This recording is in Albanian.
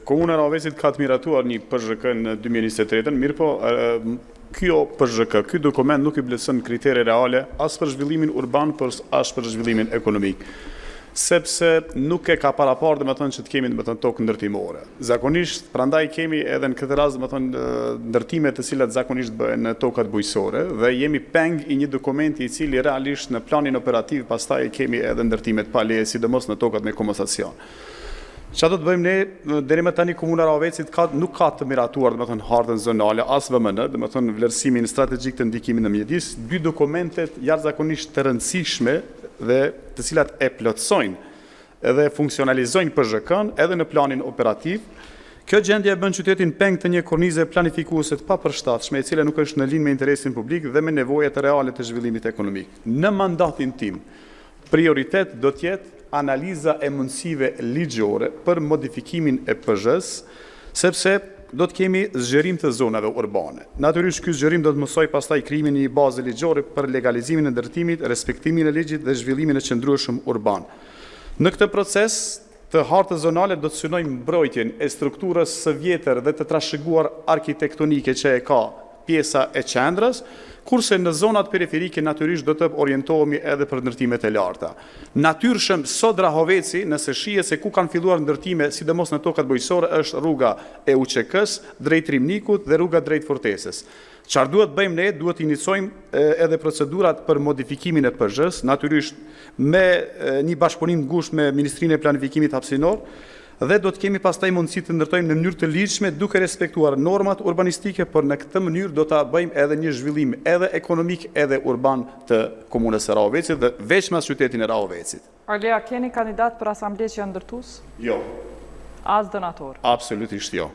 Komuna e Rahovesit ka të miratuar një PZHK në 2023, mirë po, kjo PZHK, ky dokument nuk i vlerëson kritere reale as për zhvillimin urban, as për zhvillimin ekonomik, sepse nuk e ka parapar që të kemi tokë ndërtimore. Zakonisht, prandaj kemi edhe në këtë rast ndërtime të cilat zakonisht bëhen në tokat bujqësore dhe jemi peng i një dokumenti i cili realisht në planin operativ pastaj kemi edhe ndërtimet pa leje, sidomos në tokat me komasacion. Qa do të bëjmë ne, deri me tani Komuna e Rahovesit nuk ka të miratuar hartën zonale, as VMN, vlerësimin strategjik të ndikimit në mjedis, dy dokumentet jashtëzakonisht të rëndësishme dhe të cilat e plotësojnë edhe funksionalizojnë PZHK-n edhe në planin operativ. Kjo gjendje e bën qytetin peng të një kornize planifikuese të papërshtatshme, e cila nuk është në linjë me interesin publik dhe me nevojat reale të zhvillimit ekonomik. Në mandatin tim, prioritet do të jetë analiza e mundësive ligjore për modifikimin e PZH-s, sepse do të kemi zgjerim të zonave urbane. Natyrisht, ky zgjerim do të mësoj pastaj krijimin e një baze ligjore për legalizimin e ndërtimit, respektimin e ligjit dhe zhvillimin e qëndrueshëm urban. Në këtë proces të hartës zonale do të synojmë mbrojtjen e strukturës së vjetër dhe të trashëguar arkitektonike që e ka pjesa e qendrës, kurse në zonat periferike natyrisht do të orientohemi edhe për ndërtimet e larta. Natyrshëm, sot Rahoveci, nëse shihet se ku kanë filluar ndërtime, sidomos në tokat bujqësore, është rruga e UÇK-s drejt Rimnikut dhe rruga drejt Fortesës. Çfarë duhet bëjmë ne? Duhet inicojmë edhe procedurat për modifikimin e PZH-s, natyrisht me një bashkëpunim të ngushtë me Ministrinë e Planifikimit Hapësinor, dhe do të kemi pastaj mundësi të ndërtojmë në mënyrë të ligjshme duke respektuar normat urbanistike, por në këtë mënyrë do ta bëjmë edhe një zhvillim edhe ekonomik edhe urban të komunës së Rahovecit dhe veçmas qytetin e Rahovecit. Arlea, keni kandidat për asambleë që janë ndërtues? Jo. As donator? Absolutisht jo.